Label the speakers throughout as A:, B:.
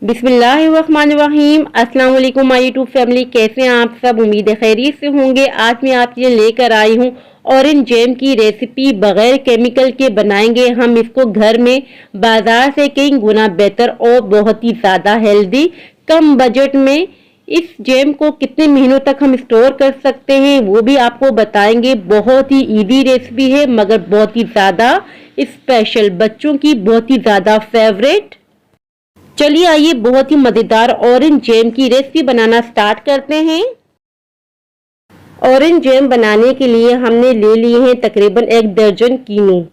A: बिस्मिल्लाहिर्रहमानिर्रहीम। अस्सलाम वालेकुम माय यूट्यूब फैमिली, कैसे हैं आप सब? उम्मीद है खैरियत से होंगे। आज मैं आपके लिए लेकर आई हूँ ऑरेंज जैम की रेसिपी। बगैर केमिकल के बनाएंगे हम इसको घर में, बाजार से कई गुना बेहतर और बहुत ही ज़्यादा हेल्दी। कम बजट में इस जैम को कितने महीनों तक हम स्टोर कर सकते हैं वो भी आपको बताएंगे। बहुत ही इजी रेसिपी है मगर बहुत ही ज़्यादा स्पेशल, बच्चों की बहुत ही ज़्यादा फेवरेट। चलिए आइए बहुत ही मजेदार ऑरेंज जैम की रेसिपी बनाना स्टार्ट करते हैं। ऑरेंज जैम बनाने के लिए हमने ले लिए हैं तकरीबन 1 दर्जन कीनू।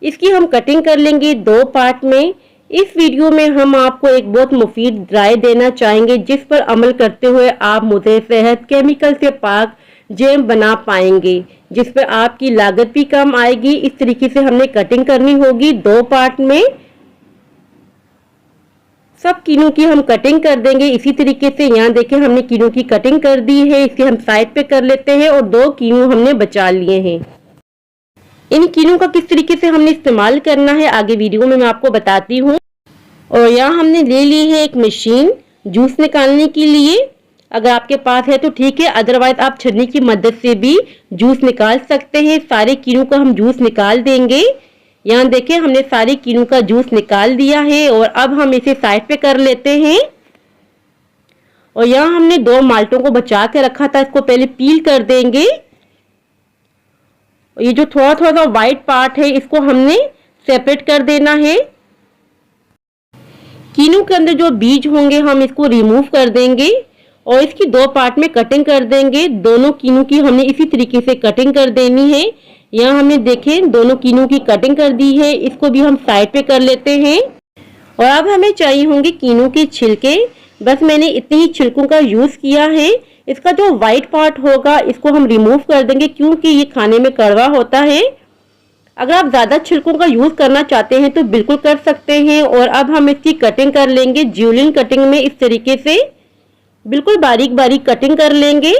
A: इसकी हम कटिंग कर लेंगे 2 पार्ट में। इस वीडियो में हम आपको एक बहुत मुफीद राय देना चाहेंगे जिस पर अमल करते हुए आप मुझे सेहत केमिकल से पाक जैम बना पाएंगे, जिस पर आपकी लागत भी कम आएगी। इस तरीके से हमने कटिंग करनी होगी 2 पार्ट में। सब कीनू की हम कटिंग कर देंगे इसी तरीके से। यहाँ देखिए हमने कीनू की कटिंग कर दी है, इसे हम साइड पे कर लेते हैं और 2 कीनू हमने बचा लिए हैं। इन कीनू का किस तरीके से हमने इस्तेमाल करना है आगे वीडियो में मैं आपको बताती हूँ। और यहाँ हमने ले ली है एक मशीन जूस निकालने के लिए। अगर आपके पास है तो ठीक है, अदरवाइज आप छन्नी की मदद से भी जूस निकाल सकते हैं। सारे कीनू का हम जूस निकाल देंगे। यहाँ देखिए हमने सारे कीनू का जूस निकाल दिया है और अब हम इसे साइड पे कर लेते हैं। और यहाँ हमने 2 माल्टों को बचा के रखा था, इसको पहले पील कर देंगे। ये जो थोड़ा थोड़ा सा व्हाइट पार्ट है इसको हमने सेपरेट कर देना है। कीनू के अंदर जो बीज होंगे हम इसको रिमूव कर देंगे और इसकी 2 पार्ट में कटिंग कर देंगे। दोनों कीनू की हमने इसी तरीके से कटिंग कर देनी है। यहाँ हमने देखें दोनों कीनू की कटिंग कर दी है, इसको भी हम साइड पे कर लेते हैं। और अब हमें चाहिए होंगे कीनू के छिलके। बस मैंने इतने ही छिलकों का यूज किया है। इसका जो व्हाइट पार्ट होगा इसको हम रिमूव कर देंगे क्योंकि ये खाने में कड़वा होता है। अगर आप ज्यादा छिलकों का यूज करना चाहते हैं तो बिल्कुल कर सकते हैं। और अब हम इसकी कटिंग कर लेंगे ज्यूलिन कटिंग में, इस तरीके से बिल्कुल बारीक बारीक कटिंग कर लेंगे।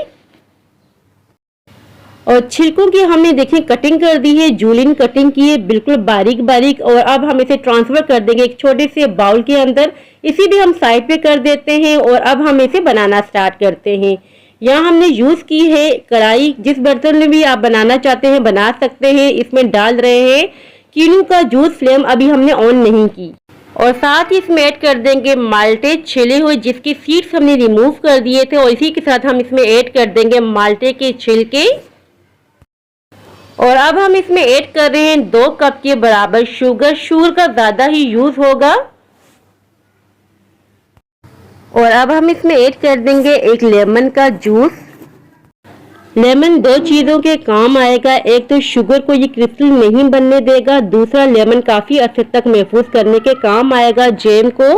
A: और छिलकों की हमने देखिए कटिंग कर दी है, जूलिन कटिंग की है बिल्कुल बारीक बारीक। और अब हम इसे ट्रांसफर कर देंगे एक छोटे से बाउल के अंदर। इसी भी हम साइड पे कर देते हैं और अब हम इसे बनाना स्टार्ट करते हैं। यहाँ हमने यूज की है कढ़ाई, जिस बर्तन में भी आप बनाना चाहते हैं बना सकते हैं। इसमें डाल रहे हैं कीनू का जूस। फ्लेम अभी हमने ऑन नहीं की। और साथ ही इसमें ऐड कर देंगे माल्टे छिले हुए, जिसकी सीड्स हमने रिमूव कर दिए थे। और इसी के साथ हम इसमें ऐड कर देंगे माल्टे के छिलके। और अब हम इसमें ऐड कर रहे हैं 2 कप के बराबर शुगर। शुगर का ज्यादा ही यूज होगा। और अब हम इसमें ऐड कर देंगे 1 लेमन का जूस। लेमन 2 चीजों के काम आएगा। एक तो शुगर को ये क्रिस्टल नहीं बनने देगा, दूसरा लेमन काफी अर्से तक महफूज करने के काम आएगा जैम को।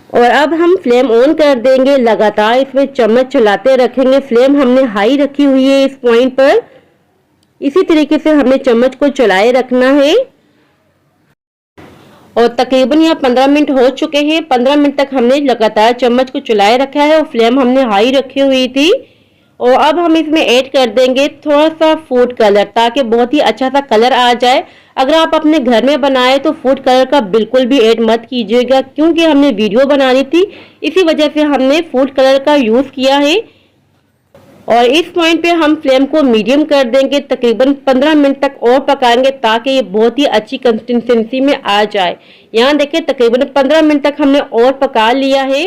A: और अब हम फ्लेम ऑन कर देंगे, लगातार इसमें चम्मच चलाते रखेंगे। फ्लेम हमने हाई रखी हुई है इस पॉइंट पर। इसी तरीके से हमने चम्मच को चलाए रखना है। और तकरीबन यहाँ 15 मिनट हो चुके हैं। 15 मिनट तक हमने लगातार चम्मच को चलाए रखा है और फ्लेम हमने हाई रखी हुई थी। और अब हम इसमें ऐड कर देंगे थोड़ा सा फूड कलर, ताकि बहुत ही अच्छा सा कलर आ जाए। अगर आप अपने घर में बनाए तो फूड कलर का बिल्कुल भी ऐड मत कीजिएगा, क्योंकि हमने वीडियो बनानी थी, इसी वजह से हमने फूड कलर का यूज किया है। और इस पॉइंट पे हम फ्लेम को मीडियम कर देंगे। तकरीबन 15 मिनट तक और पकाएंगे ताकि ये बहुत ही अच्छी कंसिस्टेंसी में आ जाए। यहाँ देखिए तकरीबन 15 मिनट तक हमने और पका लिया है।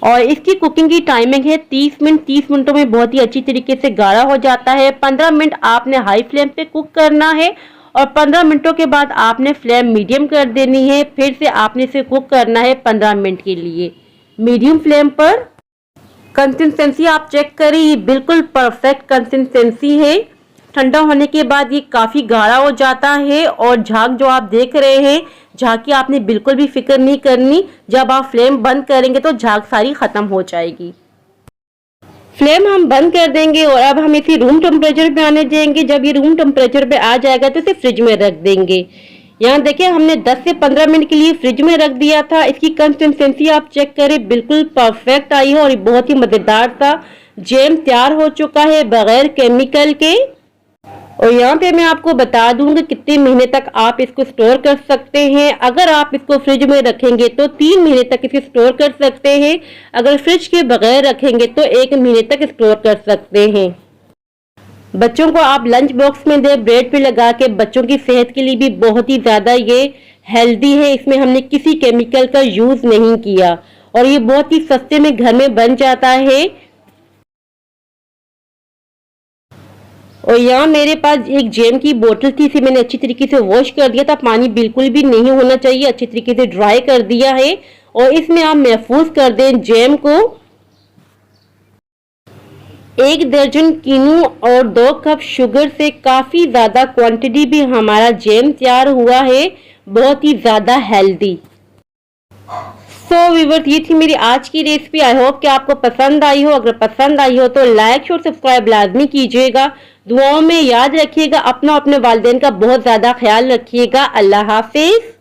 A: और इसकी कुकिंग की टाइमिंग है 30 मिनट। 30 मिनटों में बहुत ही अच्छी तरीके से गाढ़ा हो जाता है। 15 मिनट आपने हाई फ्लेम पे कुक करना है और 15 मिनटों के बाद आपने फ्लेम मीडियम कर देनी है। फिर से आपने इसे कुक करना है 15 मिनट के लिए मीडियम फ्लेम पर। कंसिस्टेंसी आप चेक करें, ये बिल्कुल परफेक्ट कंसिस्टेंसी है। ठंडा होने के बाद ये काफ़ी गाढ़ा हो जाता है। और झाग जो आप देख रहे हैं, झाग की आपने बिल्कुल भी फिक्र नहीं करनी। जब आप फ्लेम बंद करेंगे तो झाग सारी ख़त्म हो जाएगी। फ्लेम हम बंद कर देंगे और अब हम इसे रूम टेम्परेचर पे आने देंगे। जब ये रूम टेम्परेचर पे आ जाएगा तो इसे फ्रिज में रख देंगे। यहाँ देखिए हमने 10 से 15 मिनट के लिए फ्रिज में रख दिया था। इसकी कंसिस्टेंसी आप चेक करें, बिल्कुल परफेक्ट आई है और ये बहुत ही मजेदार सा जैम तैयार हो चुका है बगैर केमिकल के। और यहाँ पे मैं आपको बता दूं कि कितने महीने तक आप इसको स्टोर कर सकते हैं। अगर आप इसको फ्रिज में रखेंगे तो 3 महीने तक इसे स्टोर कर सकते हैं। अगर फ्रिज के बगैर रखेंगे तो 1 महीने तक स्टोर कर सकते हैं। बच्चों को आप लंच बॉक्स में दे, ब्रेड पे लगा के, बच्चों की सेहत के लिए भी बहुत ही ज़्यादा ये हेल्दी है। इसमें हमने किसी केमिकल का यूज़ नहीं किया और ये बहुत ही सस्ते में घर में बन जाता है। और यहाँ मेरे पास एक जैम की बोतल थी, इसे मैंने अच्छी तरीके से वॉश कर दिया था। पानी बिल्कुल भी नहीं होना चाहिए, अच्छी तरीके से ड्राई कर दिया है। और इसमें आप महफूज कर दें जैम को। 1 दर्जन कीनू और 2 कप शुगर से काफ़ी ज़्यादा क्वांटिटी भी हमारा जैम तैयार हुआ है, बहुत ही ज़्यादा हेल्दी। सो व्यूअर्स, ये थी मेरी आज की रेसिपी। आई होप कि आपको पसंद आई हो। अगर पसंद आई हो तो लाइक और सब्सक्राइब लाजमी कीजिएगा। दुआओं में याद रखिएगा, अपना अपने वालिदैन का बहुत ज़्यादा ख्याल रखिएगा। अल्लाह हाफिज।